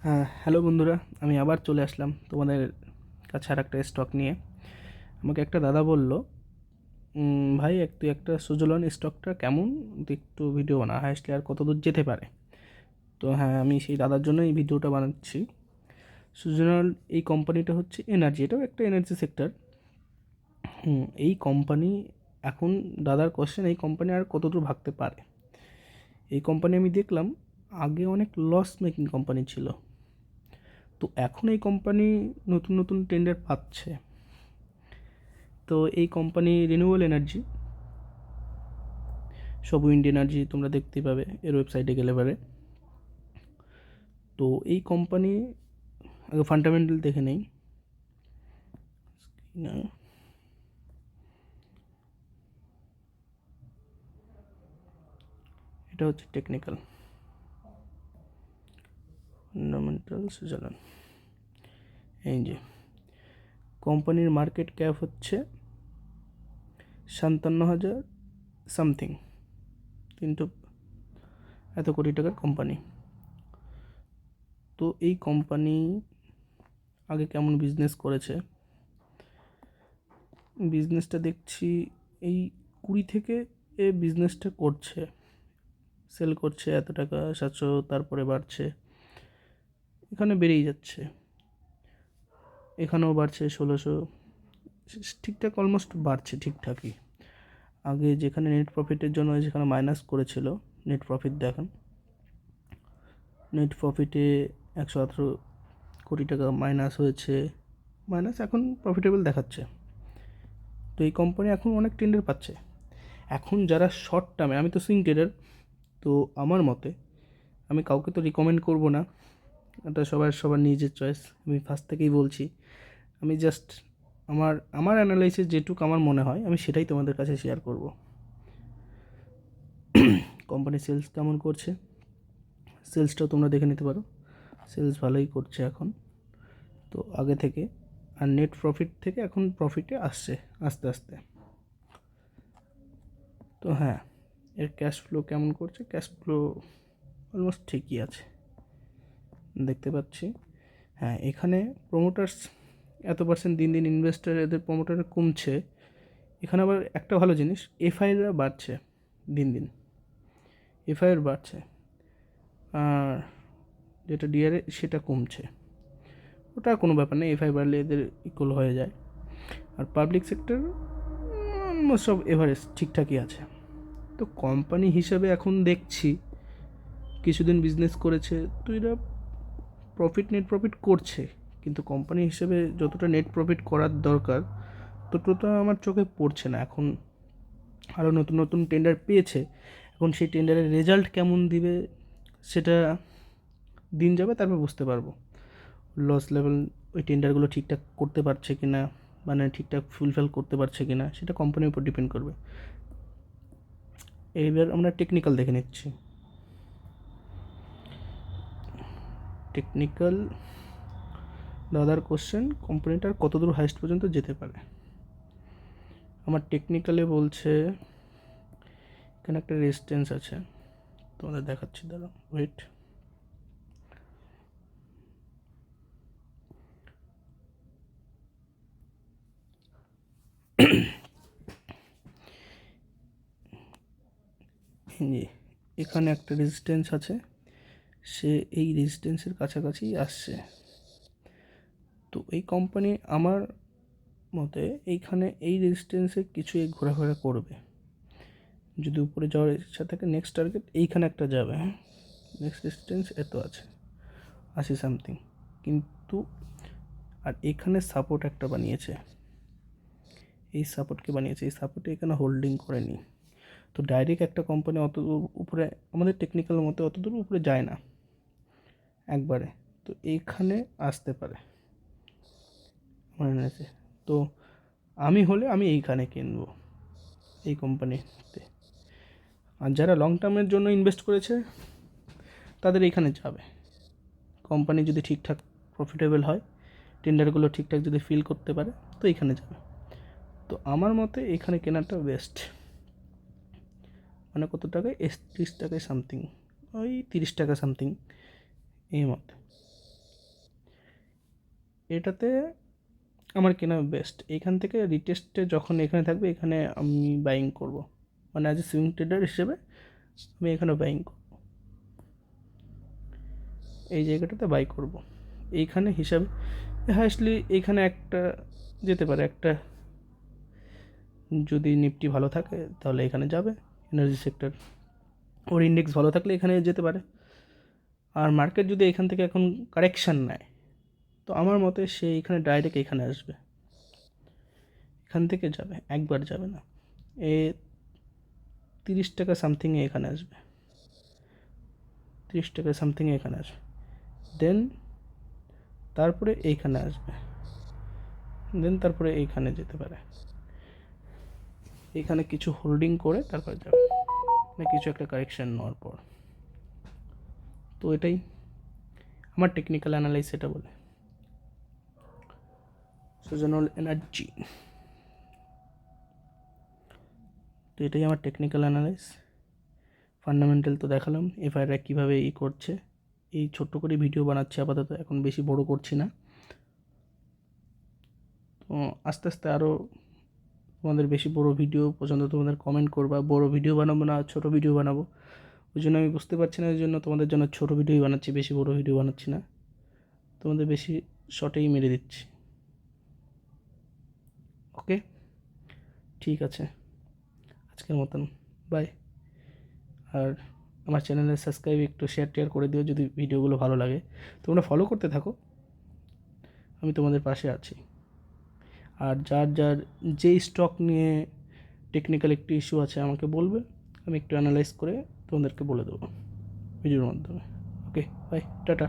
হ্যাঁ, হ্যালো বন্ধুরা, আমি আবার চলে আসলাম তোমাদের কাছে আর একটা স্টক নিয়ে। আমাকে একটা দাদা বলল, ভাই তুই একটা সুজলন স্টকটা কেমন, তুই একটু ভিডিও বানা, হাইস্টলি আর কত দূর যেতে পারে। তো হ্যাঁ, আমি সেই দাদার জন্য এই ভিডিওটা বানাচ্ছি। সুজলন এই কোম্পানিটা হচ্ছে এনার্জি, এটাও একটা এনার্জি সেক্টর। এই কোম্পানি এখন দাদার কোশ্চেন, এই কোম্পানি আর কত দূর ভাগতে পারে। এই কোম্পানি আমি দেখলাম আগে অনেক লস মেকিং কোম্পানি ছিল, তো এখন এই কোম্পানি নতুন নতুন টেন্ডার পাচ্ছে। তো এই কোম্পানি রিনিউয়েবল এনার্জি, সব উইন্ড এনার্জি তোমরা দেখতেই পাবে এর ওয়েবসাইটে গেলে পারে। তো এই কোম্পানি আগে ফান্ডামেন্টাল দেখে নেই। এটা হচ্ছে টেকনিক্যাল ফান্ডামেন্টাল সুইজারল্যান্ড। এই যে কোম্পানির মার্কেট ক্যাপ হচ্ছে 57,000 সামথিং, কিন্তু এত কোটি টাকার কোম্পানি। তো এই কোম্পানি আগে কেমন বিজনেস করেছে, বিজনেসটা দেখছি এই 20 থেকে এ বিজনেসটা করছে, সেল করছে এত টাকা 700, তারপরে বাড়ছে, এখানে বেড়েই যাচ্ছে, এখানেও বাড়ছে 1600, ঠিকঠাক অলমোস্ট বাড়ছে ঠিকঠাকই। আগে যেখানে নেট প্রফিটের জন্য যেখানে মাইনাস করেছিল, নেট প্রফিট দেখান, নেট প্রফিটে 118 কোটি টাকা মাইনাস হয়েছে, মাইনাস এখন প্রফিটেবল দেখাচ্ছে। তো এই কোম্পানি এখন অনেক টেন্ডার পাচ্ছে। এখন যারা শর্ট টার্মে, আমি তো সুইং ট্রেডার, তো আমার মতে আমি কাউকে তো রিকমেন্ড করব না, এটা সবার নিজের চয়েস। আমি ফার্স্ট থেকেই বলছি, আমি জাস্ট আমার আমার অ্যানালাইসিস যেটুকু আমার মনে হয় আমি সেটাই তোমাদের কাছে শেয়ার করব। কোম্পানি সেলস কেমন করছে, সেলসটাও তোমরা দেখে নিতে পারো, সেলস ভালোই করছে এখন তো আগে থেকে। আর নেট প্রফিট থেকে এখন প্রফিটে আসছে আস্তে আস্তে। তো হ্যাঁ, এর ক্যাশ ফ্লো কেমন করছে, ক্যাশ ফ্লো অলমোস্ট ঠিকই আছে দেখতে পাচ্ছি। হ্যাঁ, এখানে প্রোমোটার্স এত পার্সেন্ট দিন দিন ইনভেস্টার এদের প্রোমোটার কমছে। এখানে আবার একটা ভালো জিনিস, এফআইআররা বাড়ছে দিন দিন, এফআইআর বাড়ছে, আর যেটা ডিআরএ সেটা কমছে। ওটা কোনো ব্যাপার নেই, এফআই বাড়লে এদের ইকুয়াল হয়ে যায়। আর পাবলিক সেক্টর সব এভারেজ ঠিকঠাকই আছে। তো কোম্পানি হিসাবে এখন দেখছি কিছুদিন বিজনেস করেছে, তো এরা নেট প্রফিট করছে, কিন্তু কোম্পানি হিসেবে যতটা নেট প্রফিট করার দরকার ততটা আমার চোখে পড়ছে না। এখন আরও নতুন নতুন টেন্ডার পেয়েছে, এখন সেই টেন্ডারের রেজাল্ট কেমন দিবে সেটা দিন যাবে, তারপর বুঝতে পারবো লস লেভেল ওই টেন্ডারগুলো ঠিকঠাক করতে পারছে কি না, মানে ঠিকঠাক ফুলফিল করতে পারছে কি না, সেটা কোম্পানির উপর ডিপেন্ড করবে। এইবার আমরা টেকনিক্যাল দেখে নিচ্ছি। টেকনিক্যাল দাদার কোশ্চেন, কোম্পানিটার কত দূর হাইস্ট পর্যন্ত যেতে পারে। আমার টেকনিক্যালে বলছে এখানে একটা রেজিস্ট্যান্স আছে, তোমাদের দেখাচ্ছি, দাদা ওয়েট। এখানে একটা রেজিস্ট্যান্স আছে, সে এই রেজিস্ট্যান্সের কাছাকাছি আসছে। তো এই কোম্পানি আমার মতে এইখানে এই রেজিস্ট্যান্সে কিছু ঘোরাফেরা করবে, যদি উপরে যাওয়ার ইচ্ছা থাকে নেক্সট টার্গেট এইখানে একটা যাবে। নেক্সট রেজিস্ট্যান্স এত আছে 80 সামথিং, কিন্তু আর এখানে সাপোর্ট একটা বানিয়েছে, এই সাপোর্টকে বানিয়েছে, এই সাপোর্টে এখানে হোল্ডিং করেনি। তো ডাইরেক্ট একটা কোম্পানি অত দূর উপরে আমাদের টেকনিক্যাল মতে অত দূর উপরে যায় না একবারে, তো এইখানে আসতে পারে মনে আছে। তো আমি হলে আমি এইখানে কিনবো, এই কোম্পানিতে। আর যারা লং টার্মের জন্য ইনভেস্ট করেছে তাদের এইখানে যাবে, কোম্পানি যদি ঠিকঠাক প্রফিটেবল হয়, টেন্ডারগুলো ঠিকঠাক যদি ফিল করতে পারে, তো এইখানে যাবে। তো আমার মতে এখানে কেনাটা বেস্ট। মানে কত টাকায়, 30 টাকায় সামথিং, ওই 30 টাকা সামথিং এই মতে। এটাতে আমার কেনা বেস্ট। এখান থেকে রিটেস্টে যখন এখানে থাকবে এখানে আমি বাইং করব, মানে অ্যাজ এ সুইং ট্রেডার হিসেবে আমি এখানে বাইং করব, এই জায়গাটাতে বাই করব। এইখানে হিসাবে হাইস্টলি এইখানে একটা যেতে পারে, একটা যদি নিফটি ভালো থাকে তাহলে এখানে যাবে এনার্জি সেক্টর, ওর ইন্ডেক্স ভালো থাকলে এখানে যেতে পারে। আর মার্কেট যদি এখান থেকে এখন কারেকশান নেয় তো আমার মতে সে এখানে ডাইরেক্ট এখানে আসবে, এখান থেকে যাবে, একবার যাবে না। এ 30 টাকা সামথিংয়ে এখানে আসবে, 30 টাকা সামথিংয়ে এখানে আসবে, দেন তারপরে এইখানে আসবে, দেন তারপরে এইখানে যেতে পারে, এখানে কিছু হোল্ডিং করে তারপরে যাবে, মানে কিছু একটা কারেকশান নেওয়ার পর। তো এটাই আমার টেকনিক্যাল অ্যানালাইস, এটা বলে সুজনল এনার্জি। তো এটাই আমার টেকনিক্যাল অ্যানালাইস। ফান্ডামেন্টাল তো দেখালাম, এফআইআররা কীভাবে করছে, এই ছোট্ট করে ভিডিও বানাচ্ছি আপাতত, এখন বেশি বড় করছি না। তো আস্তে আস্তে আরও তোমাদের বেশি বড় ভিডিও পছন্দ, তোমাদের কমেন্ট করবা, বড় ভিডিও বানাবো না ছোট ভিডিও বানাবো, ওই জন্য আমি বুঝতে পারছি না, ওই জন্য তোমাদের জন্য ছোট ভিডিওই বানাচ্ছি, বেশি বড় ভিডিও বানাচ্ছি না, তোমাদের বেশি শর্টেই মেরে দিচ্ছি। ওকে, ঠিক আছে, আজকের মতন বাই। আর আমার চ্যানেলে সাবস্ক্রাইব, একটু শেয়ার করে দিও যদি ভিডিওগুলো ভালো লাগে। তোমরা ফলো করতে থাকো, আমি তোমাদের পাশে আছি। আর যার যার যেই স্টক নিয়ে টেকনিক্যাল একটি ইস্যু আছে আমাকে বলবে, আমি একটু অ্যানালাইজ করে তোমাদেরকে বলে দেবো ভিডিওর মাধ্যমে। ওকে, বাই, টাটা।